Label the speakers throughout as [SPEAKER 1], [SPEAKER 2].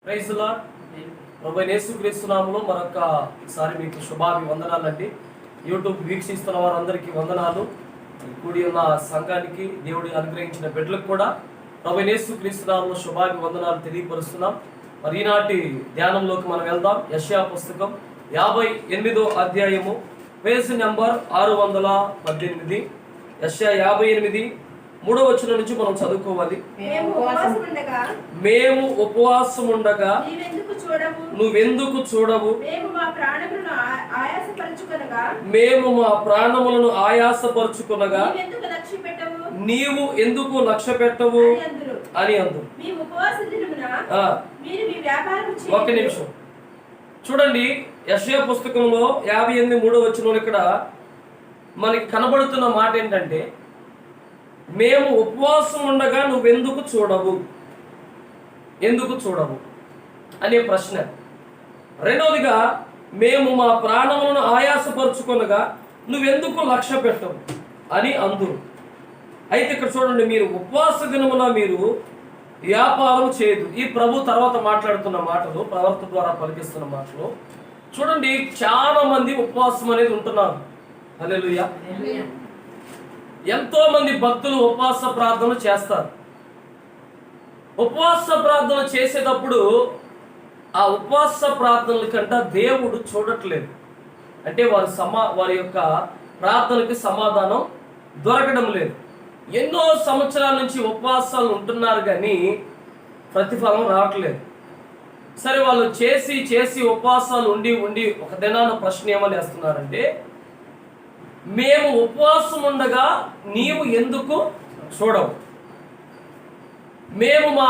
[SPEAKER 1] Praise lord. ప్రభువైన యేసుక్రీస్తు నామములో మరొకసారి మీకు శుభాభివందనాలండి. యూట్యూబ్ వీక్షిస్తున్న వారందరికీ వందనాలు. కూడి ఉన్న సంఘానికి దేవుడి అనుగ్రహించిన బిడ్డలకు కూడా ప్రభువైన యేసుక్రీస్తు నామములో శుభాభివందనాలు తెలియపరుస్తున్నాం. మరి ఈనాటి ధ్యానంలోకి మనం వెళ్దాం. యెషయా పుస్తకం 58వ అధ్యాయము పేజ్ నెంబర్ 618. యెషయా 58 3వ వచనం నుంచి మనం చదువుకోవాలి. మేము ఉపవాసం ఉండగా నువ్వెందుకు చూడవు? మేము మా ప్రాణములను ఆయాసపరుచుకునగా నీవు ఎందుకు లక్ష్య పెట్టవు అని అందు. ఒక నిమిషం చూడండి. యెషయా పుస్తకంలో 58 3వ వచనంలో ఇక్కడ మనకి కనబడుతున్న మాట ఏంటంటే, మేము ఉపవాసం ఉండగా నువ్వెందుకు చూడవు, ఎందుకు చూడవు అనే ప్రశ్న. రెండవదిగా, మేము మా ప్రాణములను ఆయాసపరుచుకొనగా నువ్వెందుకు లక్ష్య పెట్టవు అని అందురు. అయితే ఇక్కడ చూడండి, మీరు ఉపవాస దినమున మీరు వ్యాపారం చేయదు. ఈ ప్రభు తర్వాత మాట్లాడుతున్న మాటలు, ప్రవర్త ద్వారా పలికిస్తున్న మాటలు చూడండి. చాలా మంది ఉపవాసం అనేది ఉంటున్నారు. హల్లెలూయా. ఎంతో మంది భక్తులు ఉపవాస ప్రార్థన చేస్తారు. ఉపవాస ప్రార్థన చేసేటప్పుడు ఆ ఉపవాస ప్రార్థనల కంటే దేవుడు చూడట్లేదు. అంటే వారి యొక్క ప్రార్థనకి సమాధానం దొరకడం లేదు. ఎన్నో సంవత్సరాల నుంచి ఉపవాసాలు ఉంటున్నారు కానీ ప్రతిఫలం రావట్లేదు. సరే, వాళ్ళు చేసి ఉపవాసాలు ఉండి ఒక దినాన ప్రశ్న ఏమని వేస్తున్నారంటే, మేము ఉపవాసం ఉండగా నీవు ఎందుకు చూడవు? మేము మా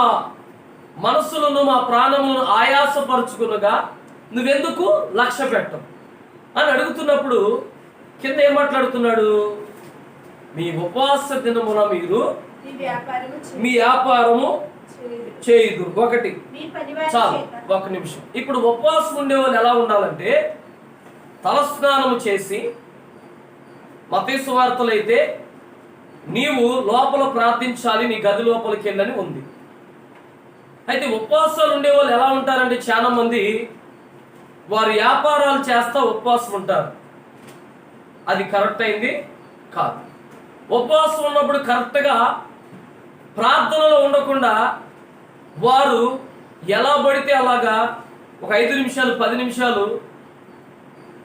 [SPEAKER 1] మనసులను మా ప్రాణములను ఆయాసపరుచుకునగా నువ్వెందుకు లక్ష్య పెట్టవు అని అడుగుతున్నప్పుడు కింద ఏం మాట్లాడుతున్నాడు? మీ ఉపవాస దినమున మీరు మీ వ్యాపారము చేయదు. ఒకటి చాలు, ఒక నిమిషం. ఇప్పుడు ఉపవాసం ఉండే వాళ్ళు ఎలా ఉండాలంటే, తలస్నానము చేసి, మత్తయి సువార్తలో అయితే నీవు లోపల ప్రార్థించాలి, నీ గది లోపలికి వెళ్ళని ఉంది. అయితే ఉపవాసాలు ఉండేవాళ్ళు ఎలా ఉంటారంటే, చాలా మంది వారి వ్యాపారాలు చేస్తా ఉపవాసం ఉంటారు. అది కరెక్ట్ అయింది కాదు. ఉపవాసం ఉన్నప్పుడు కరెక్ట్గా ప్రార్థనలో ఉండకుండా వారు ఎలా పడితే అలాగా ఒక 5 నిమిషాలు 10 నిమిషాలు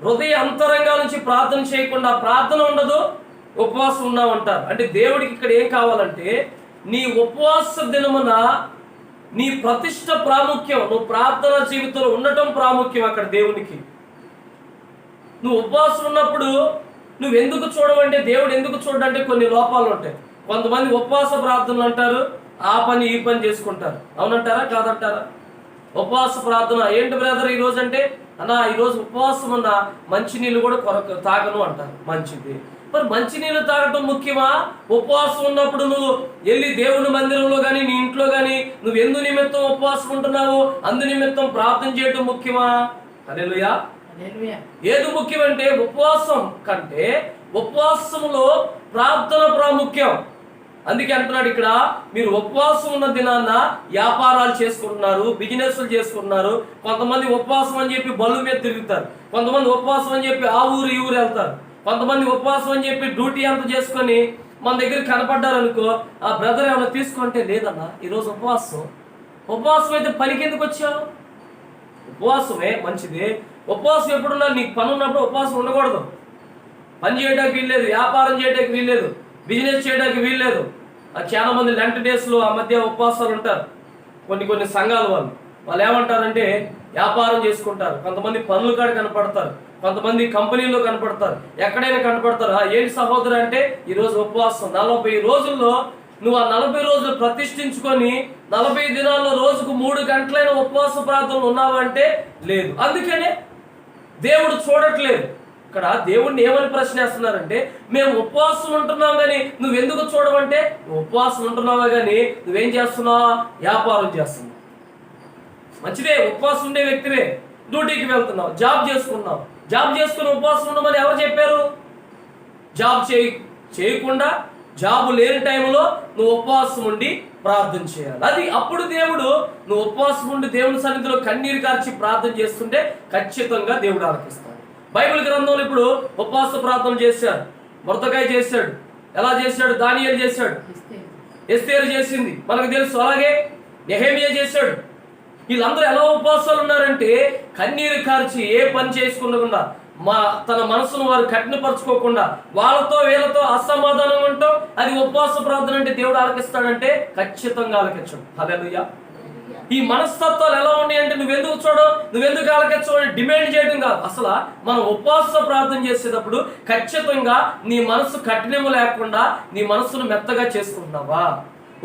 [SPEAKER 1] హృదయ అంతరంగాల నుంచి ప్రార్థన చేయకుండా, ప్రార్థన ఉండదు ఉపవాసం ఉన్నామంటారు. అంటే దేవుడికి ఇక్కడ ఏం కావాలంటే, నీ ఉపవాస దినమున నీ ప్రతిష్ట ప్రాముఖ్యం, నువ్వు ప్రార్థన జీవితంలో ఉండటం ప్రాముఖ్యం అక్కడ దేవునికి. నువ్వు ఉపవాసం ఉన్నప్పుడు నువ్వు ఎందుకు చూడవంటే, దేవుడు ఎందుకు చూడంటే కొన్ని లోపాలు ఉంటాయి. కొంతమంది ఉపవాస ప్రార్థనలు అంటారు, ఆ పని ఈ పని చేసుకుంటారు. అవునంటారా కాదంటారా? ఉపవాస ప్రార్థన ఏంటి బ్రదర్ ఈరోజు అంటే, అన్నా ఈరోజు ఉపవాసం అన్నా మంచినీళ్ళు కూడా తాగను అంటారు. మంచిది. మరి మంచినీళ్ళు తాగటం ముఖ్యమా? ఉపవాసం ఉన్నప్పుడు నువ్వు వెళ్ళి దేవుని మందిరంలో కానీ నీ ఇంట్లో కానీ నువ్వు ఎందు నిమిత్తం ఉపవాసం ఉంటున్నావు, అందు నిమిత్తం ప్రార్థన చేయటం ముఖ్యమా? హల్లెలూయా. ఏది ముఖ్యమంటే, ఉపవాసం కంటే ఉపవాసంలో ప్రార్థన ప్రాముఖ్యం. అందుకే అంటున్నాడు ఇక్కడ, మీరు ఉపవాసం ఉన్న దినాన్న వ్యాపారాలు చేసుకుంటున్నారు, బిజినెస్లు చేసుకుంటున్నారు. కొంతమంది ఉపవాసం అని చెప్పి బళ్ళు మీద తిరుగుతారు, కొంతమంది ఉపవాసం అని చెప్పి ఆ ఊరు ఈ ఊరు వెళ్తారు, కొంతమంది ఉపవాసం అని చెప్పి డ్యూటీ అంతా చేసుకొని మన దగ్గర కనపడ్డారు అనుకో, ఆ బ్రదర్ ఏమైనా తీసుకుంటే, లేదన్నా ఈరోజు ఉపవాసం అయితే పనికి ఎందుకు వచ్చావు? ఉపవాసమే మంచిది. ఉపవాసం ఎప్పుడున్నా నీకు పని ఉన్నప్పుడు ఉపవాసం ఉండకూడదు. పని చేయడానికి వీల్లేదు, వ్యాపారం చేయడానికి వీల్లేదు, బిజినెస్ చేయడానికి వీల్లేదు. చాలా మంది లెంట్ డేస్లో ఆ మధ్య ఉపవాసాలు ఉంటారు. కొన్ని సంఘాల వాళ్ళు ఏమంటారంటే, వ్యాపారం చేసుకుంటారు, కొంతమంది పనులు కాడ కనపడతారు, కొంతమంది కంపెనీలో కనపడతారు, ఎక్కడైనా కనపడతారు. ఏంటి సహోదరు అంటే, ఈరోజు ఉపవాసం 40 రోజుల్లో నువ్వు ఆ 40 రోజులు ప్రతిష్ఠించుకొని 40 దినాల్లో రోజుకు 3 గంటలైన ఉపవాస ప్రార్థనలు ఉన్నావంటే లేదు. అందుకనే దేవుడు చూడట్లేదు. ఇక్కడ దేవుడిని ఏమని ప్రశ్నిస్తున్నారంటే, మేము ఉపవాసం ఉంటున్నాం కానీ నువ్వెందుకు చూడవంటే, నువ్వు ఉపవాసం ఉంటున్నావా కానీ నువ్వేం చేస్తున్నావా? వ్యాపారం చేస్తున్నావు. మంచిదే, ఉపవాసం ఉండే వ్యక్తివే, డ్యూటీకి వెళ్తున్నావు, జాబ్ చేసుకున్నావు. జాబ్ చేసుకుని ఉపవాసం ఉండమని ఎవరు చెప్పారు? జాబ్ చేయకుండా జాబు లేని టైంలో నువ్వు ఉపవాసం ఉండి ప్రార్థన చేయాలి. అది అప్పుడు దేవుడు, నువ్వు ఉపవాసం ఉండి దేవుని సన్నిధిలో కన్నీరు కార్చి ప్రార్థన చేస్తుంటే ఖచ్చితంగా దేవుడు ఆలకిస్తాడు. బైబిల్ గ్రంథంలో ఇప్పుడు ఉపవాస ప్రార్థన చేశాడు. మొర్దెకై చేశాడు. ఎలా చేశాడు? దానియేలు చేశాడు. ఎస్తేరు చేసింది, మనకు తెలుసు. అలాగే నెహెమియా చేశాడు. వీళ్ళందరూ ఎలా ఉపవాసాలు ఉన్నారంటే కన్నీరు కార్చి ఏ పని చేసుకుండా తన మనసును వారు కఠినపరచుకోకుండా వాళ్ళతో వీళ్ళతో అసమాధానం ఉంటాం. అది ఉపవాస ప్రార్థన అంటే దేవుడు ఆలకిస్తాడంటే ఖచ్చితంగా ఆలకించడు. హల్లెలూయా. ఈ మనస్తత్వాలు ఎలా ఉన్నాయి అంటే నువ్వెందుకు చూడు, నువ్వెందుకు ఆలకించు డిమాండ్ చేయడం కాదు. అసలు మనం ఉపవాస ప్రార్థన చేసేటప్పుడు ఖచ్చితంగా నీ మనసు కఠినము లేకుండా నీ మనసును మెత్తగా చేసుకుంటున్నావా?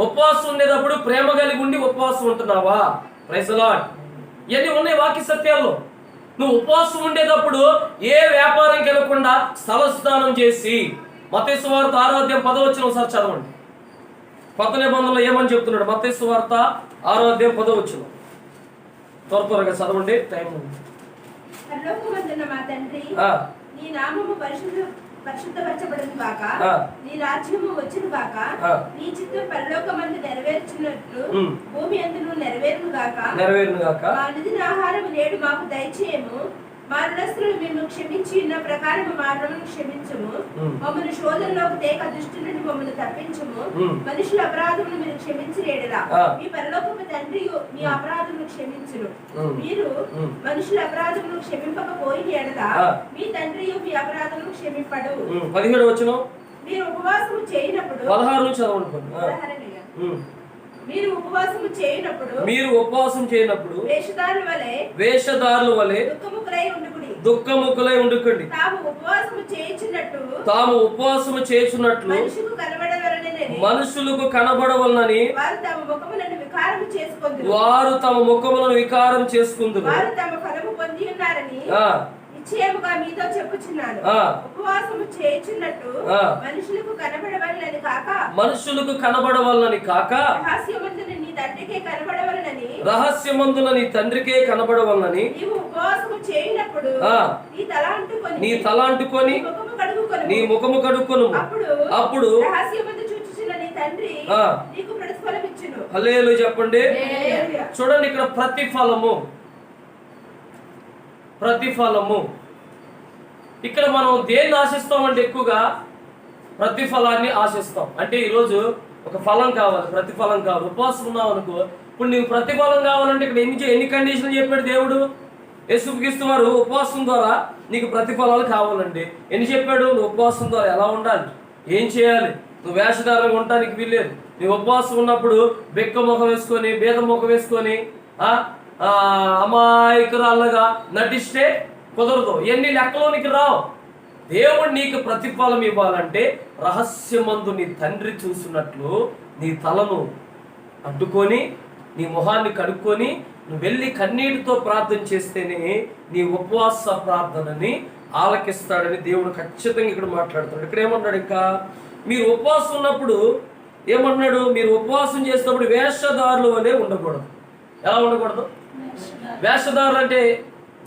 [SPEAKER 1] ఉపవాసం ఉండేటప్పుడు ప్రేమ కలిగి ఉండి ఉపవాసం ఉంటున్నావా? Praise the lord. ఇవన్నీ ఉన్నాయి వాక్య సత్యాల్లో. నువ్వు ఉపవాసం ఉండేటప్పుడు ఏ వ్యాపారంకి వెళ్ళకుండా స్థల స్నానం చేసి, మత్తయి సువార్త 6:10 ఒకసారి చదవండి. కొత్త నిబంధనలో ఏమని చెప్తున్నాడు? మత్తయి సువార్త 6:10 త్వరగా చదవండి, టైం ఉంది.
[SPEAKER 2] పరలోకమందున్న మా తండ్రి, నీ నామము పరిశుద్ధపరచబడును గాక, నీ రాజ్యము వచ్చును గాక, నీ చిత్తం పరలోకమందు నెరవేర్చున్నట్లు భూమి యందును నెరవేరును గాక. మా అనుదిన ఆహారము నేడు మాకు దయచేయము. మా రుణస్థులు మేము క్షమించి ఉన్న ప్రకారము మా రుణములను క్షమించము. మమ్మల్ని శోధనలోకి తేక, దుష్టు నుండి మమ్మల్ని తప్పించము. మనుషుల అపరాధమును మీరు క్షమించలేడలా, మీ పరలోకపు తండ్రి మీ అపరాధమును క్షమించును. మీరు మనుషుల అపరాధమును క్షమింపకపోయిన ఎడలా మీ తండ్రి మీ అపరాధమును క్షమింపడు.
[SPEAKER 1] 17 వచనం.
[SPEAKER 2] మీరు ఉపవాసము చేయనప్పుడు
[SPEAKER 1] 16 నుంచి చదవండి.
[SPEAKER 2] మీరు ఉపవాసం చేయనప్పుడు
[SPEAKER 1] వేషధారుల వలె దుఃఖముఖులై ఉండుకోండి. తాము ఉపవాసము చేయుచున్నట్లు మనుషులకు కనబడవలనని వారు తమ ముఖములను వికారం చేసుకుందురు.
[SPEAKER 2] నిశ్చయముగా మీతో చెప్పుచున్నాను, ఉపవాసము చేయుచున్నట్టు మనుషులకు కనబడవలనని కాక రహస్యమందున నీ తండ్రికే కనబడవలనని
[SPEAKER 1] నీవు ఉపవాసము చేయనప్పుడు
[SPEAKER 2] నీ తల అంటుకొని
[SPEAKER 1] నీ ముఖము కడుక్కొను. అప్పుడు
[SPEAKER 2] రహస్యమందు చూచుచున్న నీ తండ్రి నీకు ప్రతిఫలం ఇచ్చును.
[SPEAKER 1] హల్లెలూయా చెప్పండి. చూడండి, ఇక్కడ ప్రతిఫలము. ఇక్కడ మనం దేన్ని ఆశిస్తామంటే ఎక్కువగా ప్రతిఫలాన్ని ఆశిస్తాం. అంటే ఈరోజు ఒక ఫలం కావాలి, ప్రతిఫలం కావాలి. ఉపవాసం ఉన్నావు అనుకో, ఇప్పుడు నీకు ప్రతిఫలం కావాలంటే ఇక్కడ ఎన్ని కండిషన్లు చెప్పాడు దేవుడు? యేసుక్రీస్తు వారు ఉపవాసం ద్వారా నీకు ప్రతిఫలాలు కావాలండి. ఎన్ని చెప్పాడు? నువ్వు ఉపవాసం ద్వారా ఎలా ఉండాలి, ఏం చేయాలి? నువ్వు వేషధారంగా ఉండటానికి వీల్లేదు. నువ్వు ఉపవాసం ఉన్నప్పుడు బెక్క ముఖం వేసుకొని, బేద ముఖం వేసుకొని అమాయకురాళ్ళగా నటిస్తే కుదరదు. ఎన్ని లెక్కలోనికి రావు. దేవుడు నీకు ప్రతిఫలం ఇవ్వాలంటే రహస్యమందు నీ తండ్రి చూసినట్లు నీ తలను అడ్డుకొని నీ మొహాన్ని కడుక్కొని నువ్వు వెళ్ళి కన్నీటితో ప్రార్థన చేస్తేనే నీ ఉపవాస ప్రార్థనని ఆలకిస్తాడని దేవుడు ఖచ్చితంగా ఇక్కడ మాట్లాడుతున్నాడు. ఇక్కడ ఏమన్నాడు? ఇంకా మీరు ఉపవాసం ఉన్నప్పుడు ఏమన్నాడు? మీరు ఉపవాసం చేసినప్పుడు వేషధారులు వలె ఉండకూడదు. ఎలా ఉండకూడదు? వేషధారులు అంటే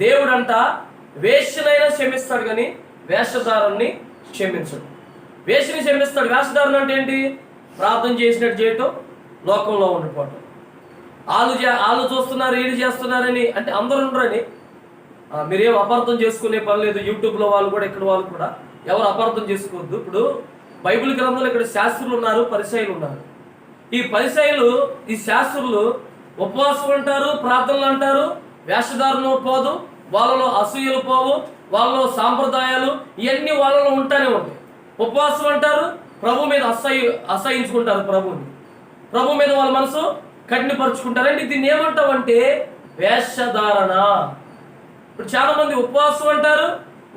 [SPEAKER 1] దేవుడు అంట వేషనైనా క్షమిస్తాడు కానీ వేషధారుల్ని క్షమించడు. వేషని క్షమిస్తాడు. వేషధారులు అంటే ఏంటి? ప్రార్థన చేసినట్టు చేయటం, లోకంలో ఉండిపోవటం. వాళ్ళు చూస్తున్నారు, వీళ్ళు చేస్తున్నారని అంటే అందరూ ఉండరని మీరేం అపార్థం చేసుకునే పని లేదు. యూట్యూబ్లో వాళ్ళు కూడా, ఇక్కడ వాళ్ళు కూడా ఎవరు అపార్థం చేసుకోవద్దు. ఇప్పుడు బైబిల్ గ్రంథంలో ఇక్కడ శాస్త్రులు ఉన్నారు, పరిసయ్యులు ఉన్నారు. ఈ పరిసయ్యులు, ఈ శాస్త్రులు ఉపవాసం అంటారు, ప్రార్థనలు అంటారు, వేషధారణ పోదు, వాళ్ళలో అసూయలు పోవు, వాళ్ళలో సాంప్రదాయాలు ఇవన్నీ వాళ్ళలో ఉంటానే ఉంటాయి. ఉపవాసం అంటారు, ప్రభు మీద అసహించుకుంటారు, ప్రభు మీద వాళ్ళ మనసు కఠినపరుచుకుంటారండి. దీన్ని ఏమంటామంటే వేషధారణ. ఇప్పుడు చాలా మంది ఉపవాసం అంటారు,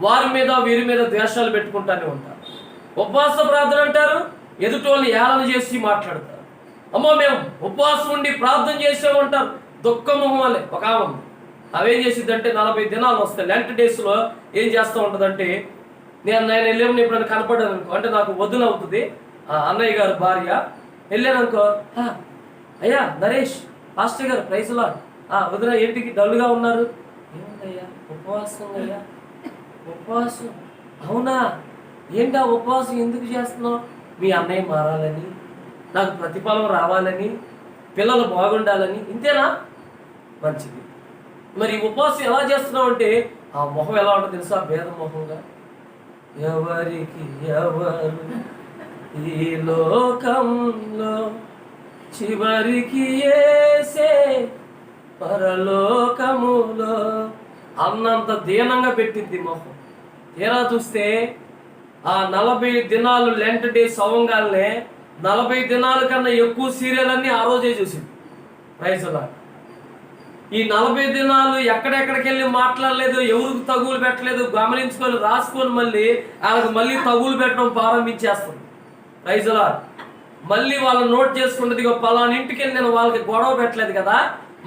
[SPEAKER 1] వారి మీద వీరి మీద ద్వేషాలు పెట్టుకుంటానే ఉంటారు. ఉపవాస ప్రార్థన అంటారు, ఎదుటోళ్ళని ఏళన చేసి మాట్లాడతారు. అమ్మో మేము ఉపవాసం ఉండి ప్రార్థన చేసామంటారు. దుఃఖమొహం వల్లే ఒక ఆమె అవేం చేసిద్దంటే 40 దినాలు వస్తాయి. లెంట్ డేస్లో ఏం చేస్తూ ఉంటుందంటే, నేను వెళ్ళాము ఎప్పుడైనా కనపడాను అనుకో, అంటే నాకు వదిన అవుతుంది అన్నయ్య గారు భార్య. వెళ్ళాననుకో, అయ్యా నరేష్ పాస్టర్ గారు ప్రైజ్ లార్డ్, వదిన ఏంటికి డల్గా ఉన్నారు? ఏముందయ్యా ఉపవాసం అయ్యా, ఉపవాసం. అవునా, ఏంటా ఉపవాసం ఎందుకు చేస్తున్నావు? మీ అన్నయ్య మారాలని, నాకు ప్రతిఫలం రావాలని, పిల్లలు బాగుండాలని, ఇంతేనా? మంచిది. మరి ఉపవాసం ఎలా చేస్తున్నావు అంటే ఆ మొహం ఎలా ఉంటుంది తెలుసా? భేద మొహంగా. ఎవరికి ఎవరు ఈ లోకంలో, చివరికి యేసే పరలోకములో అన్నంత దీనంగా పెట్టింది మొహం. తీరా చూస్తే ఆ 40 దినాలు లెంట్ డేస్ అవ్వగానే 40 దినాల కన్నా ఎక్కువ సీరియల్ అన్ని ఆ రోజే చూసింది. Praise lord. ఈ 40 దినాలు ఎక్కడెక్కడికి వెళ్ళి మాట్లాడలేదు, ఎవరికి తగులు పెట్టలేదు, గమనించుకొని రాసుకొని మళ్ళీ తగులు పెట్టడం ప్రారంభించేస్తుంది. Praise lord. మళ్ళీ వాళ్ళు నోట్ చేసుకుంటుంది, పలానా ఇంటికి వెళ్ళి నేను వాళ్ళకి గొడవ పెట్టలేదు కదా,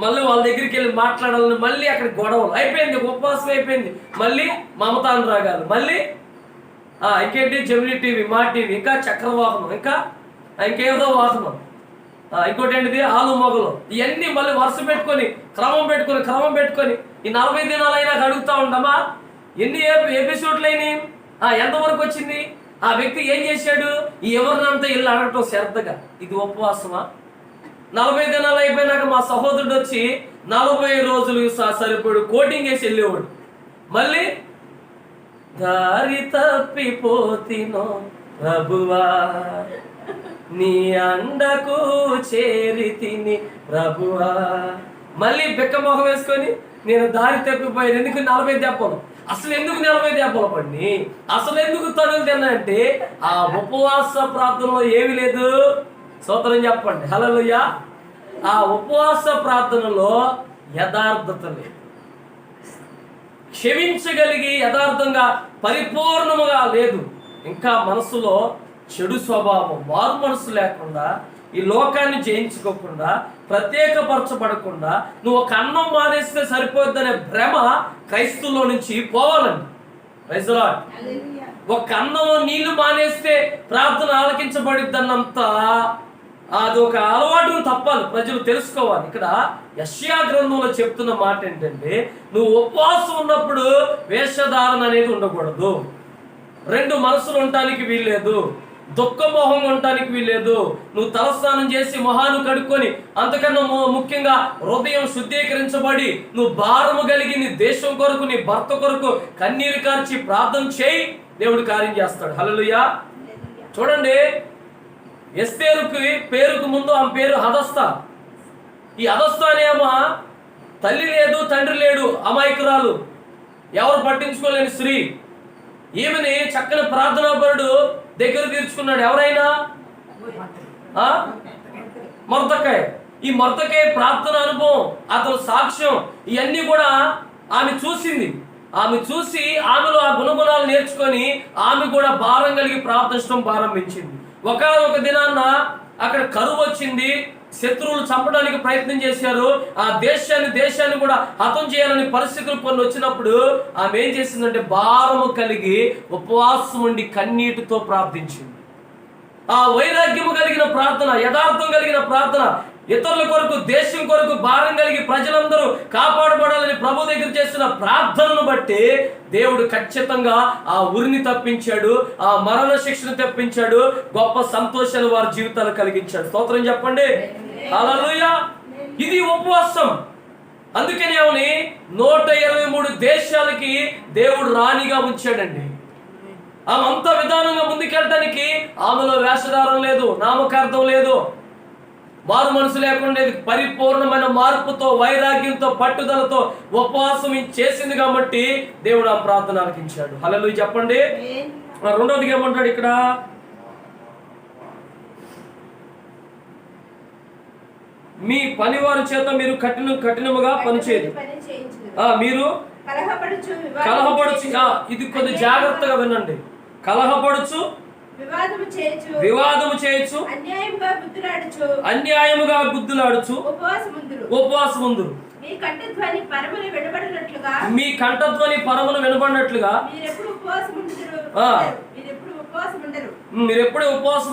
[SPEAKER 1] మళ్ళీ వాళ్ళ దగ్గరికి వెళ్ళి మాట్లాడాలని, మళ్ళీ అక్కడ గొడవలు అయిపోయింది, ఉపవాసం అయిపోయింది, మళ్ళీ మమతానురాగాలు, మళ్ళీ ఇంకేంటి జెమినీ టీవీ, మా టీవీ, ఇంకా చక్రవాహనం, ఇంకా ఇంకేదో వాహనం, ఇంకోటి ఏంటిది ఆలు మొగలు, ఇవన్నీ మళ్ళీ వరుస పెట్టుకొని క్రమం పెట్టుకొని ఈ 40 దినాలు అయినా అడుగుతా ఉండమా ఎన్ని ఎపిసోడ్లు అయినాయి, ఎంతవరకు వచ్చింది, ఆ వ్యక్తి ఏం చేశాడు, ఈ ఎవరినంతా ఇల్లు అడగటం శ్రద్ధగా. ఇది ఉపవాసమా? 40 దినాలు అయిపోయినాక మా సహోదరుడు వచ్చి 40 రోజులు సరిపడు కోటింగ్ వేసి వెళ్ళేవాడు. మళ్ళీ దారి తప్పిపోతినో ప్రభువా, నీ అండకు చేరి తిని ప్రభువా. మళ్ళీ బిక్క మొహం వేసుకొని నేను దారి తప్పిపోయాను. ఎందుకు 40 దెబ్బలు? అసలు ఎందుకు 40 దెబ్బలు పడి, అసలు ఎందుకు తనులు తిన్నాయంటే ఆ ఉపవాస ప్రార్థనలో ఏమీ లేదు. స్తోత్రం చెప్పండి, హల్లెలూయా. ఆ ఉపవాస ప్రార్థనలో యథార్థత లేదు. క్షమించగలిగి యథార్థంగా పరిపూర్ణముగా లేదు. ఇంకా మనసులో చెడు స్వభావం, మారు మనసు లేకుండా, ఈ లోకాన్ని జయించుకోకుండా, ప్రత్యేకపరచబడకుండా నువ్వు ఒక అన్నం మానేస్తే సరిపోద్దనే భ్రమ క్రైస్తవులో నుంచి పోవాలండి. Praise the lord. ఒక అన్నం నీళ్లు మానేస్తే ప్రార్థన ఆలకించబడిద్దన్నంత అది ఒక అలవాటును తప్పాలి, ప్రజలు తెలుసుకోవాలి. ఇక్కడ యెషయా గ్రంథంలో చెప్తున్న మాట ఏంటంటే, నువ్వు ఉపవాసం ఉన్నప్పుడు వేషధారణ అనేది ఉండకూడదు, 2 మనసులు ఉండటానికి వీల్లేదు, దుఃఖమోహం ఉండటానికి వీల్లేదు. నువ్వు తలస్నానం చేసి మొహాన్ని కడుక్కొని, అంతకన్నా ముఖ్యంగా హృదయం శుద్ధీకరించబడి నువ్వు భారము కలిగి నీ దేశం కొరకు, నీ భర్త కొరకు కన్నీరు కార్చి ప్రార్థన చేయి, దేవుడు కార్యం చేస్తాడు. హల్లెలూయా. చూడండి, ఎస్తేరుకి పేరుకు ముందు ఆమె పేరు హదస్త. ఈ హదస్త అనేమో తల్లి లేదు, తండ్రి లేడు, అమాయకురాలు, ఎవరు పట్టించుకోలేని స్త్రీ. ఈమెని చక్కని ప్రార్థనాపరుడు దగ్గర తీర్చుకున్నాడు. ఎవరైనా మొర్దెకై. ఈ మొర్దెకై ప్రార్థన అనుభవం, అతని సాక్ష్యం, ఇవన్నీ కూడా ఆమె చూసింది. ఆమె చూసి ఆమెలో ఆ గుణగుణాలు నేర్చుకొని ఆమె కూడా భారం కలిగి ప్రార్థించడం ప్రారంభించింది. ఒకనొక దినాన్న అక్కడ కరువు వచ్చింది, శత్రువులు చంపడానికి ప్రయత్నం చేశారు, ఆ దేశాన్ని కూడా హతం చేయాలని పరిస్థితులు కొన్ని వచ్చినప్పుడు ఆమె ఏం చేసిందంటే భారము కలిగి ఉపవాసం ఉండి కన్నీటితో ప్రార్థించింది. ఆ వైరాగ్యము కలిగిన ప్రార్థన, యథార్థం కలిగిన ప్రార్థన, ఇతరుల కొరకు, దేశం కొరకు భారం కలిగి ప్రజలందరూ కాపాడబడాలని ప్రభు దగ్గర చేస్తున్న ప్రార్థనను బట్టి దేవుడు ఖచ్చితంగా ఆ ఉరిని తప్పించాడు, ఆ మరణ శిక్షను తప్పించాడు, గొప్ప సంతోషాలు వారి జీవితాలు కలిగించాడు. స్తోత్రం చెప్పండి, హల్లెలూయా. ఇది ఉపవాసం. అందుకని ఆమెని 123 దేశాలకి దేవుడు రాణిగా ఉంచాడండి. ఆమె అంత విధానంగా ముందుకెళ్ళటానికి ఆమెలో వేషధారం లేదు, నామకార్థం లేదు, మారు మనసు లేకుండా పరిపూర్ణమైన మార్పుతో, వైరాగ్యంతో, పట్టుదలతో ఉపవాసం చేసింది కాబట్టి దేవుడు ఆ ప్రార్థన ఆలకించాడు. హల్లెలూయా చెప్పండి. రెండోది ఏమంటాడు ఇక్కడ, మీ పనివారి చేత మీరు కఠినముగా పనిచేయదు, మీరు కలహపడుచు. ఇది కొద్ది జాగ్రత్తగా వినండి. కలహపడుచు, వివాదము చేయొచ్చు, అన్యాయముగా గుద్దులాడుచు ఉపవాసముందురు. మీ కంఠధ్వని పరమున వినబడినట్లుగా మీరెప్పుడు ఉపవాసం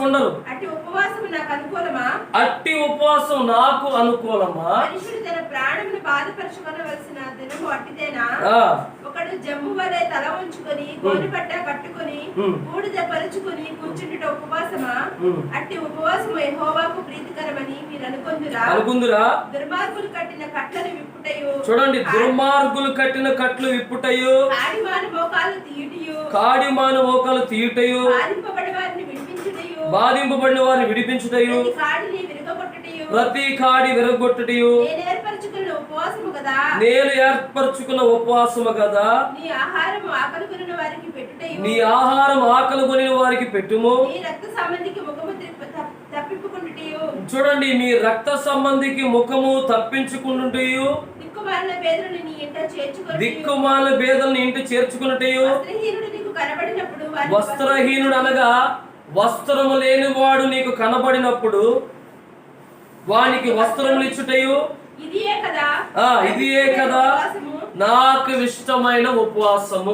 [SPEAKER 1] ఉండరు. అట్టి ఉపవాసం నాకు అనుకూలమా?
[SPEAKER 2] మనుషుడు తన ప్రాణమును బాధపరచుకొనవలసిన దినము అట్టిదేనా? ఒకడు వాడు జమ్ము వలె తల ఉంచుకొని గోని పట్ట కట్టుకొని బూడిద పరుచుకొని కూర్చుండుట ఉపవాసమా? అట్టి ఉపవాసము యెహోవాకు ప్రీతికరమని మీరు అనుకుందురా? దుర్మార్గులు కట్టిన కట్లను విప్పుటయు,
[SPEAKER 1] చూడండి, దుర్మార్గులు కట్టిన కట్లు విప్పుటయు,
[SPEAKER 2] కాడిమాను మోకాలు తీయుటయు,
[SPEAKER 1] బాధింపబడిన వారిని విడిపించుటయు, ప్రతి కాడి విరగొట్టుటయు నేను ఏర్పరచుకున్న ఉపవాసము కదా. నీ ఆహారం ఆకలి కొనిన వారికి పెట్టుము. చూడండి, మీ రక్త సంబంధికి ముఖము తప్పించుకుంటుటయు, దిక్కుమాల బేదలను ఇంట చేర్చుకున్నటయు, వస్త్రహీనుడు అనగా వస్త్రము లేనివాడు నీకు కనబడినప్పుడు వానికి వస్త్రములు ఇచ్చుటయు, ఇదియే కదా నాకు ఇష్టమైన ఉపవాసము.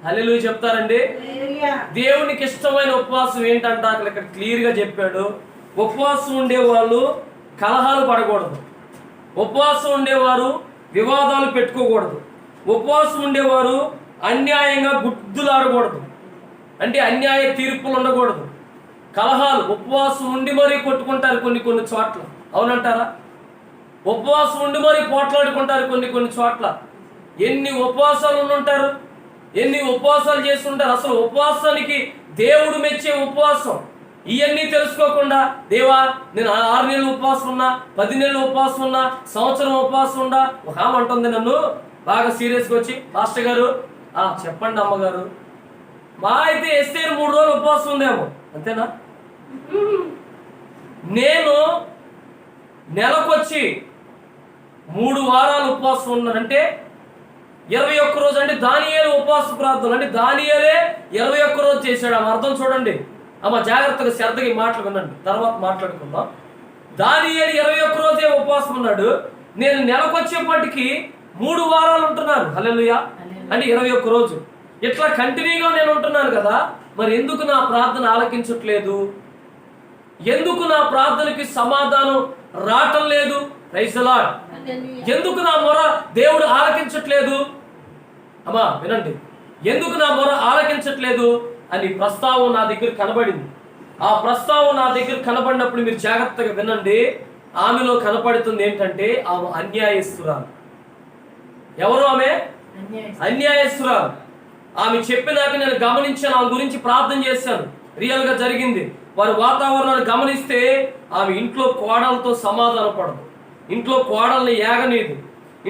[SPEAKER 1] హల్లెలూయా చెప్తారండి. దేవునికి ఇష్టమైన ఉపవాసం ఏంటంట అక్కడ క్లియర్ గా చెప్పాడు. ఉపవాసం ఉండేవాళ్ళు కలహాలు పడకూడదు, ఉపవాసం ఉండేవారు వివాదాలు పెట్టుకోకూడదు, ఉపవాసం ఉండేవారు అన్యాయంగా గుద్దులాడకూడదు, అంటే అన్యాయ తీర్పులు ఉండకూడదు, కలహాలు. ఉపవాసం ఉండి మరీ కొట్టుకుంటారు కొన్ని చోట్ల, అవునంటారా? ఉపవాసం ఉండి మరీ పోట్లాడుకుంటారు కొన్ని చోట్ల. ఎన్ని ఉపవాసాలు ఉంటారు, ఎన్ని ఉపవాసాలు చేస్తుంటారు. అసలు ఉపవాసానికి దేవుడు మెచ్చే ఉపవాసం ఇవన్నీ తెలుసుకోకుండా, దేవా నేను 6 నెలలు ఉపవాసం ఉన్నా, 10 నెలలు ఉపవాసం ఉన్నా, సంవత్సరం ఉపవాసం ఉన్నా. ఒక ఆమె అంటుంది నన్ను బాగా సీరియస్గా వచ్చి, పాస్టర్ గారు చెప్పండి అమ్మగారు, మా అయితే ఎస్తేరు 3 రోజులు ఉపవాసం ఉందేమో, అంతేనా? నేను నెలకొచ్చి 3 వారాలు ఉపవాసం ఉన్నానంటే 21 రోజు, అంటే దానియేలు ఉపవాస ప్రార్థన, అంటే దానియేలే 21 రోజు చేశాడు. ఆమె అర్థం చూడండి అమ్మ, జాగ్రత్తగా శ్రద్ధగా మాటలు వినండి, తర్వాత మాట్లాడుకుందాం. దానియేలు 21 రోజే ఉపవాసం ఉన్నాడు, నేను నెలకొచ్చేపటికి 3 వారాలు ఉంటున్నాను. హల్లెలూయా, అంటే 21 రోజు. ఇట్లా కంటిన్యూగా నేను ఉంటున్నాను కదా, మరి ఎందుకు నా ప్రార్థన ఆలకించట్లేదు? ఎందుకు నా ప్రార్థనకి సమాధానం రావటం లేదు? Praise the lord. ఎందుకు నా మొర దేవుడు ఆలకించట్లేదు? అమ్మా వినండి, ఎందుకు నా మొర ఆలకించట్లేదు అని ప్రస్తావం నా దగ్గర కనబడింది. ఆ ప్రస్తావం నా దగ్గర కనబడినప్పుడు మీరు జాగ్రత్తగా వినండి. ఆమెలో కనపడుతుంది ఏంటంటే ఆమె అన్యాయస్తురాలు. ఎవరు ఆమె? అన్యాయస్తురాలు. ఆమె చెప్పినాక నేను గమనించాను, ఆమె గురించి ప్రార్థన చేశాను. రియల్ గా జరిగింది. వారి వాతావరణాన్ని గమనిస్తే ఆమె ఇంట్లో కోడలతో సమాధాన పడదు, ఇంట్లో కోడల్ని ఏగనీదు,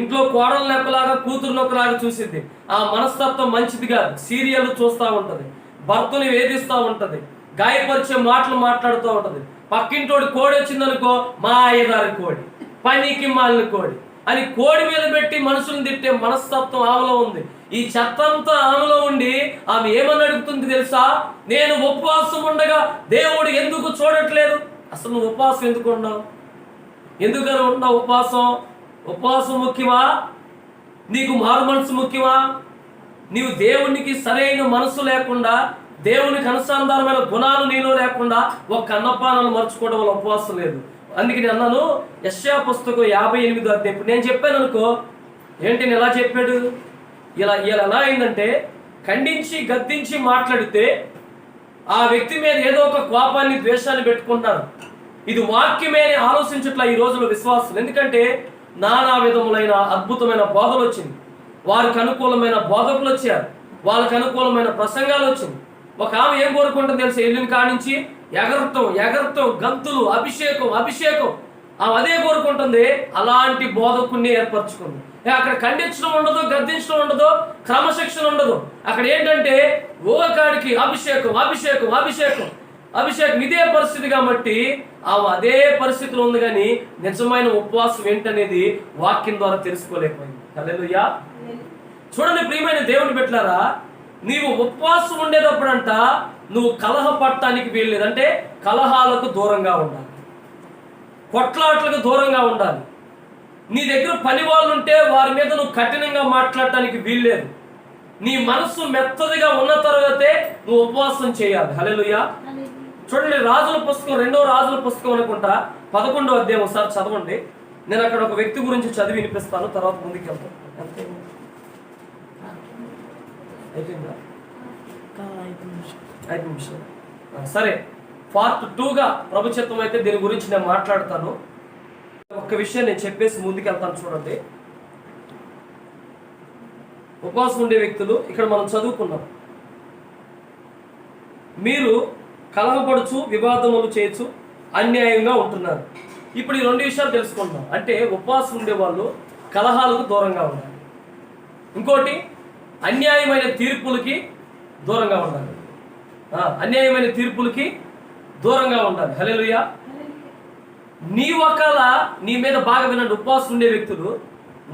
[SPEAKER 1] ఇంట్లో కోడల్ని ఒకలాగా కూతురుని ఒకలాగా చూసిద్ది. ఆ మనస్తత్వం మంచిది కాదు. సీరియల్ చూస్తూ ఉంటది, భర్తని వేధిస్తూ ఉంటది, గాయపరిచే మాటలు మాట్లాడుతూ ఉంటది. పక్కింటోడి కోడి వచ్చిందనుకో, మా అయ్యగారి కోడి, పనికి మాలిన కోడి అని కోడి మీద పెట్టి మనుషులను తిట్టే మనస్తత్వం ఆమెలో ఉంది. ఈ చెత్తంతా ఆమెలో ఉండి ఆమె ఏమని అడుగుతుంది తెలుసా? నేను ఉపవాసం ఉండగా దేవుడు ఎందుకు చూడట్లేదు? అసలు నువ్వు ఉపవాసం ఎందుకు ఉన్నావు? ఎందుకని ఉన్నావు ఉపవాసం? ఉపవాసం ముఖ్యమా? నీకు మారు మనసు ముఖ్యమా? నీవు దేవునికి సరైన మనసు లేకుండా, దేవునికి అనుసంధానమైన గుణాలు నీలో లేకుండా ఒక అన్నపానాలు మర్చుకోవడం వల్ల ఉపవాసం లేదు. అందుకే నేను అన్నాను, యెషయా పుస్తకం 58వ అధ్యాయం. ఇప్పుడు నేను చెప్పాను అనుకో, ఏంటి నేను ఎలా చెప్పాడు? ఇలా ఎలా అయిందంటే, ఖండించి గద్దించి మాట్లాడితే ఆ వ్యక్తి మీద ఏదో ఒక కోపాన్ని ద్వేషాన్ని పెట్టుకుంటారు. ఇది వాక్యమే ఆలోచించట్లా ఈ రోజులో విశ్వాసులు. ఎందుకంటే నానా విధములైన అద్భుతమైన బోధలు వచ్చింది, వారికి అనుకూలమైన బోధకులు వచ్చారు, వాళ్ళకి అనుకూలమైన ప్రసంగాలు వచ్చింది. ఒక ఆమె ఏం కోరుకుంటుంది తెలుసు? వెళ్ళిన కానించి ఎగరటం, గంతులు, అభిషేకం ఆమె అదే కోరుకుంటుంది. అలాంటి బోధకుని ఏర్పరచుకుంది. అక్కడ ఖండించడం ఉండదు, గద్దించడం ఉండదు, క్రమశిక్షణ ఉండదు. అక్కడ ఏంటంటే ఓకాడికి అభిషేకం ఇదే పరిస్థితి. కాబట్టి ఆమె అదే పరిస్థితిలో ఉంది, కానీ నిజమైన ఉపవాసం ఏంటనేది వాక్యం ద్వారా తెలుసుకోలేకపోయింది. హల్లెలూయా. చూడండి ప్రియమైన దేవుని బిడ్డలారా, నీవు ఉపవాసం ఉండేటప్పుడంట నువ్వు కలహపడటానికి వీల్లేదు. అంటే కలహాలకు దూరంగా ఉండాలి, కొట్లాట్లకు దూరంగా ఉండాలి. నీ దగ్గర పని వాళ్ళు ఉంటే వారి మీద నువ్వు కఠినంగా మాట్లాడటానికి వీల్లేదు. నీ మనసు మెత్తదిగా ఉన్న తర్వాతే నువ్వు ఉపవాసం చేయాలి. హల్లెలూయా. చూడండి, రాజుల పుస్తకం 2వ రాజుల పుస్తకం అనుకుంటా 11వ అధ్యాయం ఒకసారి చదవండి. నేను అక్కడ ఒక వ్యక్తి గురించి చదివి వినిపిస్తాను, తర్వాత ముందుకు వెళ్తాను. అయిపోయిందా? 5 నిమిషాలు. సరే, పార్ట్ 2గా ప్రభు చిత్తం అయితే దీని గురించి నేను మాట్లాడతాను. ఒక్క విషయం నేను చెప్పేసి ముందుకెళ్తాను. చూడండి, ఉపవాసం ఉండే వ్యక్తులు ఇక్కడ మనం చదువుకున్నాం. మీరు కలహపడుచు వివాదములు చేయొచ్చు, అన్యాయంగా ఉంటున్నారు. ఇప్పుడు ఈ 2 విషయాలు తెలుసుకుంటాం. అంటే ఉపవాసం ఉండే వాళ్ళు కలహాలకు దూరంగా ఉండాలి. ఇంకోటి, అన్యాయమైన తీర్పులకి దూరంగా ఉండాలి. అన్యాయమైన తీర్పులకి దూరంగా ఉండాలి. హల్లెలూయా. నీ ఒకవేళ నీ మీద బాగా వినండి, ఉపవాసం ఉండే వ్యక్తులు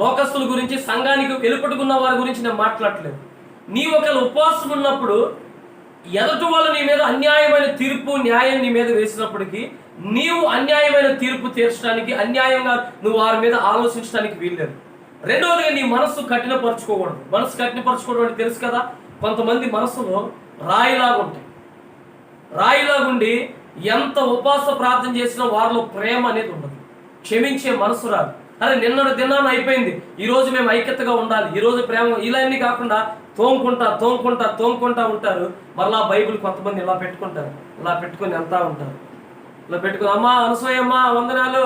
[SPEAKER 1] లోకస్తుల గురించి, సంఘానికి వెలుపట్టుకున్న వారి గురించి నేను మాట్లాడట్లేదు. నీ ఒకవేళ ఉపవాసం ఉన్నప్పుడు ఎదుటి వాళ్ళు నీ మీద అన్యాయమైన తీర్పు, న్యాయం నీ మీద వేసినప్పటికీ నీవు అన్యాయమైన తీర్పు తీర్చడానికి, అన్యాయంగా నువ్వు వారి మీద ఆలోచించడానికి వీల్లేదు. రెండవదిగా, నీ మనస్సు కఠినపరచుకోకూడదు. మనసు కఠినపరచుకోవడం అంటే తెలుసు కదా, కొంతమంది మనసులో రాయిలాగుండి ఎంత ఉపవాస ప్రార్థన చేసినా వారిలో ప్రేమ అనేది ఉండదు, క్షమించే మనసు రాదు. అరే నిన్నటి దినాన్ని అయిపోయింది, ఈరోజు మేము ఐక్యతగా ఉండాలి, ఈరోజు ప్రేమ, ఇలా అన్నీ కాకుండా తోముకుంటా ఉంటారు. మరలా బైబిల్ కొంతమంది ఇలా పెట్టుకుంటారు, ఇలా పెట్టుకొని వెళ్తా ఉంటారు. ఇలా పెట్టుకుని, అమ్మా అనసూయమ్మ వందనాలు,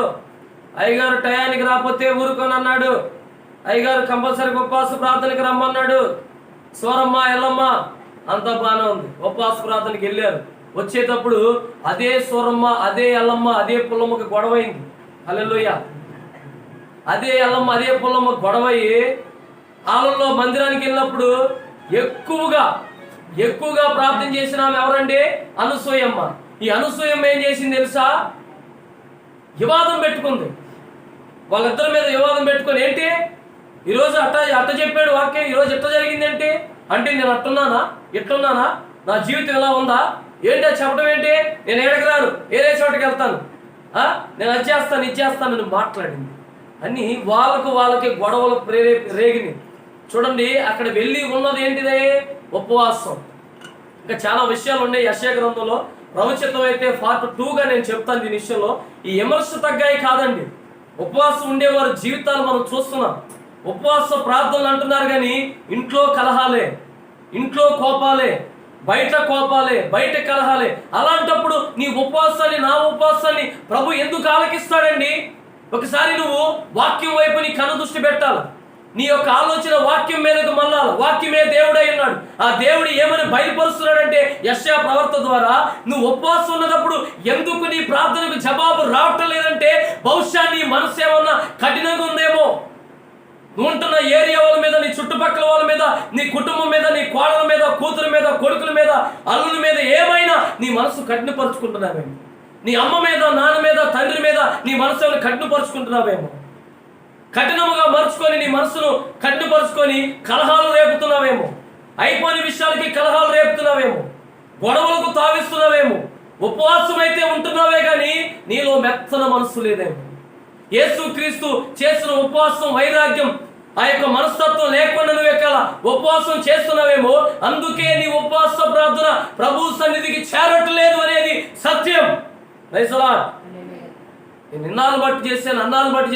[SPEAKER 1] అయ్యగారు టయానికి రాకపోతే ఊరుకొని అన్నాడు, అయ్యగారు కంపల్సరీగా ఉపవాస ప్రార్థనకి రమ్మన్నాడు, సోరమ్మ ఎల్లమ్మ అంతా బాగానే ఉంది. ఉపవాస ప్రార్థనకి వెళ్ళారు. వచ్చేటప్పుడు అదే సోరమ్మ, అదే ఎల్లమ్మ, అదే పుల్లమ్మకి గొడవైంది. హల్లెలూయా. అదే ఎల్లమ్మ, అదే పుల్లమ్మ గొడవయ్యి ఆలయంలో మందిరానికి వెళ్ళినప్పుడు ఎక్కువగా ప్రార్థన చేసిన ఆమె ఎవరండి? అనసూయమ్మ. ఈ అనసూయమ్మ ఏం చేసింది తెలుసా? వివాదం పెట్టుకుంది. వాళ్ళిద్దరి మీద వివాదం పెట్టుకొని, ఏంటి ఈరోజు అట్ట చెప్పాడు వాక్యం, ఈరోజు ఎట్లా జరిగింది ఏంటి అంటే, నేను ఇట్లున్నానా, నా జీవితం ఎలా ఉందా ఏంటి అది చెప్పడం ఏంటి, నేను ఏడకి రాను, వేరే చోటకి వెళ్తాను, నేను అది చేస్తాను మాట్లాడింది అని వాళ్ళకి గొడవలు రేగినాయి. చూడండి, అక్కడ వెళ్ళి ఉన్నది ఏంటిదే? ఉపవాసం. ఇంకా చాలా విషయాలు ఉన్నాయి యెషయా గ్రంథంలో. ప్రభుచిత్తం అయితే పార్ట్ 2గా నేను చెప్తాను దీని విషయంలో. ఈ విమర్శ తగ్గాయి కాదండి, ఉపవాసం ఉండేవారి జీవితాలు మనం చూస్తున్నాం. ఉపవాస ప్రార్థనలు అంటున్నారు కానీ ఇంట్లో కలహాలే, ఇంట్లో కోపాలే, బయట కోపాలే, బయట కలహాలే. అలాంటప్పుడు నీ ఉపవాసాన్ని, నా ఉపవాసాన్ని ప్రభు ఎందుకు ఆలకిస్తాడండి? ఒకసారి నువ్వు వాక్యం వైపు నీ కను దృష్టి పెట్టాలి. నీ యొక్క ఆలోచన వాక్యం మీదకు మళ్ళాలి. వాక్యమే దేవుడై ఉన్నాడు. ఆ దేవుడు ఏమని బయలుపరుస్తున్నాడంటే యెషయా ప్రవక్త ద్వారా, నువ్వు ఉపవాసం ఉన్నప్పుడు ఎందుకు నీ ప్రార్థనకు జవాబు రావటం లేదంటే, బహుశా నీ మనసు ఏమన్నా కఠినంగా ఉందేమో. నువ్వు ఉంటున్న ఏరియా వాళ్ళ మీద, నీ చుట్టుపక్కల వాళ్ళ మీద, నీ కుటుంబం మీద, నీ కోడల మీద, కూతురు మీద, కొడుకుల మీద, అల్లుల మీద ఏమైనా నీ మనసు కఠినపరుచుకుంటున్నావేమో. నీ అమ్మ మీద, నాన్న మీద, తండ్రి మీద నీ మనసును కఠినపరుచుకుంటున్నావేమో. కఠినముగా మరుచుకొని నీ మనసును కఠినపరుచుకొని కలహాలు రేపుతున్నావేమో. అయిపోయిన విషయాలకి కలహాలు రేపుతున్నావేమో, గొడవలకు తావిస్తున్నావేమో. ఉపవాసం అయితే ఉంటున్నావే కానీ నీలో మెత్తన మనసు లేదేమో. యేసుక్రీస్తు చేసిన ఉపవాసం, వైరాగ్యం, ఆ యొక్క మనస్తత్వం లేకుండా నువ్వు ఎక్కడ ఉపవాసం చేస్తున్నావేమో. అందుకే నీ ఉపవాస ప్రార్థన ప్రభు సన్నిధికి చేరట్లేదు అనేది సత్యం. Praise the lord. నేను ఇన్నాళ్ళు బట్టి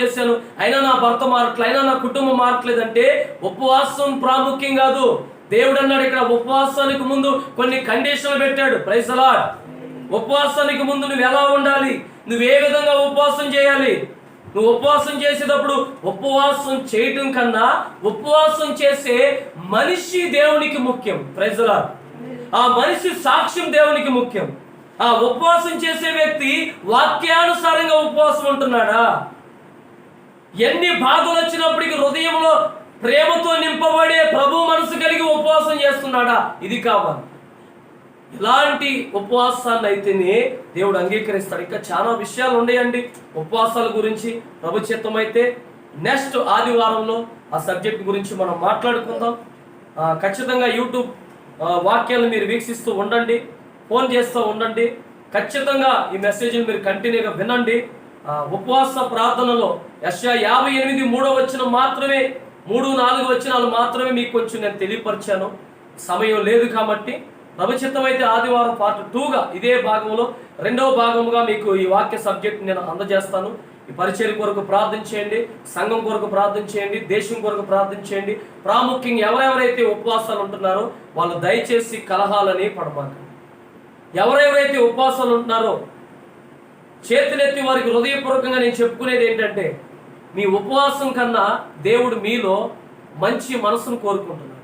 [SPEAKER 1] చేశాను, అయినా నా భర్త మారట్లేదు, అయినా నా కుటుంబం మారట్లేదంటే ఉపవాసం ప్రాముఖ్యం కాదు. దేవుడు అన్నాడు ఇక్కడ, ఉపవాసానికి ముందు కొన్ని కండిషన్లు పెట్టాడు. Praise the lord. ఉపవాసానికి ముందు నువ్వు ఎలా ఉండాలి, నువ్వు ఏ విధంగా ఉపవాసం చేయాలి. నువ్వు ఉపవాసం చేసేటప్పుడు ఉపవాసం చేయటం కన్నా ఉపవాసం చేసే మనిషి దేవునికి ముఖ్యం. Praise the lord. ఆ మనిషి సాక్ష్యం దేవునికి ముఖ్యం. ఆ ఉపవాసం చేసే వ్యక్తి వాక్యానుసారంగా ఉపవాసం ఉంటున్నాడా? ఎన్ని బాధలు వచ్చినప్పటికీ హృదయంలో ప్రేమతో నింపబడే ప్రభు మనసు కలిగి ఉపవాసం చేస్తున్నాడా? ఇది కావాలి. ఇలాంటి ఉపవాసాన్ని అయితేనే దేవుడు అంగీకరిస్తాడు. ఇంకా చాలా విషయాలు ఉన్నాయండి ఉపవాసాల గురించి. ప్రభు చిత్తం అయితే నెక్స్ట్ ఆదివారంలో ఆ సబ్జెక్ట్ గురించి మనం మాట్లాడుకుందాం. ఖచ్చితంగా యూట్యూబ్ వాక్యాలను మీరు వీక్షిస్తూ ఉండండి, ఫోన్ చేస్తూ ఉండండి. ఖచ్చితంగా ఈ మెసేజ్ని మీరు కంటిన్యూగా వినండి. ఉపవాస ప్రార్థనలో యెషయా 58:3 మాత్రమే, 3-4 వచనాలు మాత్రమే మీకు కొంచెం నేను తెలియపరిచాను. సమయం లేదు కాబట్టి ప్రభుచిత్తం అయితే ఆదివారం పార్ట్ 2గా ఇదే భాగంలో 2వ భాగముగా మీకు ఈ వాక్య సబ్జెక్ట్ నేను అందజేస్తాను. ఈ పరిచర్య కొరకు ప్రార్థన చేయండి, సంఘం కొరకు ప్రార్థన చేయండి, దేశం కొరకు ప్రార్థన చేయండి. ప్రాముఖ్యంగా ఎవరెవరైతే ఉపవాసాలు ఉంటున్నారో వాళ్ళు దయచేసి కలహాలని పడమాకండి. ఎవరెవరైతే ఉపవాసాలు ఉంటున్నారో చేతులెత్తి వారికి హృదయపూర్వకంగా నేను చెప్పుకునేది ఏంటంటే, మీ ఉపవాసం కన్నా దేవుడు మీలో మంచి మనసును కోరుకుంటున్నాడు.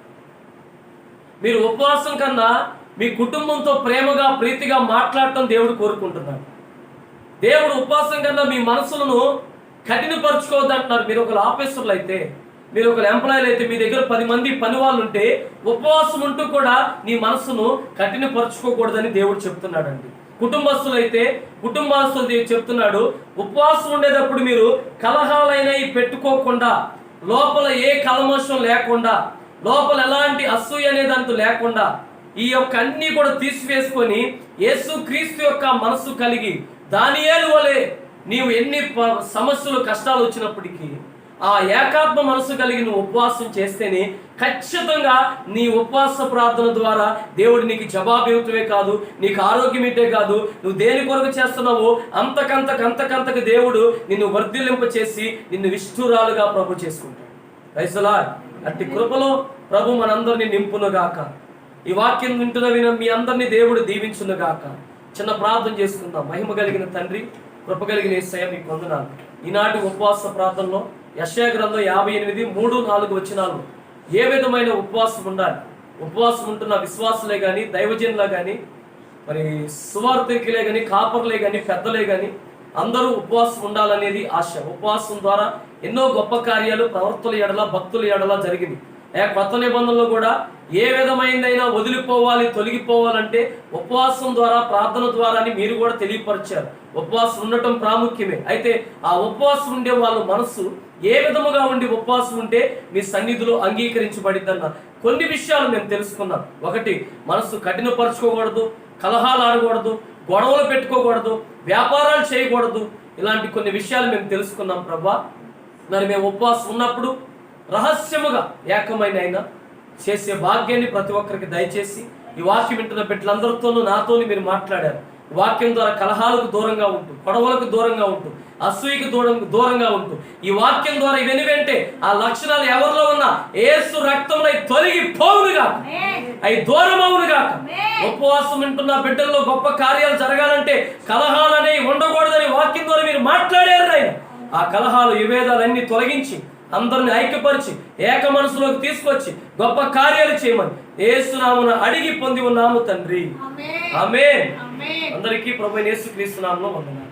[SPEAKER 1] మీరు ఉపవాసం కన్నా మీ కుటుంబంతో ప్రేమగా ప్రీతిగా మాట్లాడటం దేవుడు కోరుకుంటున్నాడు. దేవుడు ఉపవాసం కన్నా మీ మనసులను కఠినపరుచుకోవద్దు అంటున్నారు. మీరు ఒకరు ఆఫీసర్లు అయితే, మీరు ఒకరు ఎంప్లాయీలు అయితే, మీ దగ్గర 10 మంది పని వాళ్ళు ఉంటే ఉపవాసం ఉంటూ కూడా నీ మనసును కఠినపరుచుకోకూడదని దేవుడు చెప్తున్నాడండి. కుటుంబస్తులైతే కుటుంబస్తులు చెప్తున్నాడు, ఉపవాసం ఉండేటప్పుడు మీరు కలహాలైనవి పెట్టుకోకుండా, లోపల ఏ కల్మషం లేకుండా, లోపల ఎలాంటి అసూయ అనే దాంతో లేకుండా ఈ యొక్క అన్ని కూడా తీసివేసుకొని యేసుక్రీస్తు యొక్క మనసు కలిగి దానియేలు వలె నీవు ఎన్ని సమస్యలు కష్టాలు వచ్చినప్పటికీ ఆ ఏకాత్మ మనసు కలిగి నువ్వు ఉపవాసం చేస్తేనే ఖచ్చితంగా నీ ఉపవాస ప్రార్థన ద్వారా దేవుడు నీకు జవాబు ఇవ్వటమే కాదు, నీకు ఆరోగ్యం ఇట్టే కాదు, నువ్వు దేని కొరకు చేస్తున్నావో అంతకంతకు దేవుడు నిన్ను వర్ధిల్లింప చేసి నిన్ను విష్ణురాలుగా ప్రభు చేసుకుంటాడు. Praise the lord. అట్టి కృపలో ప్రభు మనందరినీ నింపునుగాక. ఈ వాక్యం వింటున్న మీ అందరినీ దేవుడు దీవించునుగాక. చిన్న ప్రార్థన చేసుకుందాం. మహిమ కలిగిన తండ్రి, కృప కలిగిన యేసయ్య మీకు వందనాలు. ఈనాటి ఉపవాస ప్రార్థనలో యెషయా గ్రంథం 58:3-4 వచనాలు ఏ విధమైన ఉపవాసం ఉండాలి, ఉపవాసం ఉంటున్న విశ్వాసులే కానీ, దైవజనులే కానీ, మరి సువార్థికులే కానీ, కాపర్లే కానీ, పెద్దలే కానీ అందరూ ఉపవాసం ఉండాలనేది ఆశ. ఉపవాసం ద్వారా ఎన్నో గొప్ప కార్యాలు ప్రవర్తన ఎడల, భక్తుల ఎడల జరిగింది. కొత్త నిబంధనలో కూడా ఏ విధమైనదైనా వదిలిపోవాలి, తొలగిపోవాలంటే ఉపవాసం ద్వారా, ప్రార్థన ద్వారా అని మీరు కూడా తెలియపరిచారు. ఉపవాసం ఉండటం ప్రాముఖ్యమే. అయితే ఆ ఉపవాసం ఉండే వాళ్ళ మనసు ఏ విధముగా ఉండి ఉపవాసం ఉంటే మీ సన్నిధిలో అంగీకరించబడిద్దన్న కొన్ని విషయాలు మేము తెలుసుకున్నాం. ఒకటి, మనసు కఠినపరచుకోకూడదు, కలహాలు ఆడకూడదు, గొడవలు పెట్టుకోకూడదు, వ్యాపారాలు చేయకూడదు. ఇలాంటి కొన్ని విషయాలు మేము తెలుసుకున్నాం ప్రభా. మరి మేము ఉపవాసం ఉన్నప్పుడు రహస్యముగా ఏకమైన అయినా చేసే భాగ్యాన్ని ప్రతి ఒక్కరికి దయచేసి ఈ వాక్యం వింటున్న బిడ్డలందరితోనూ నాతోని మీరు మాట్లాడారు. వాక్యం ద్వారా కలహాలకు దూరంగా ఉంటూ, గొడవలకు దూరంగా ఉంటూ, అసూయకు దూరంగా ఉంటూ ఈ వాక్యం ద్వారా ఇవన్నీ వెంటే ఆ లక్షణాలు ఎవరిలో ఉన్నా యేసు రక్తంలో తొలగిపోవునుగా, అవి దూరం అవునుగా. ఉపవాసం వింటున్న బిడ్డల్లో గొప్ప కార్యాలు జరగాలంటే కలహాలనే ఉండకూడదని వాక్యం ద్వారా మీరు మాట్లాడారు. ఆయన ఆ కలహాలు, విభేదాలన్నీ తొలగించి అందరిని ఐక్యపరిచి ఏక మనసులోకి తీసుకొచ్చి గొప్ప కార్యాలు చేయమని యేసు నామమున అడిగి పొంది ఉన్నాము తండ్రి. ఆమేన్. అందరికీ ప్రభువైన యేసుక్రీస్తు నామములో వందనాలు.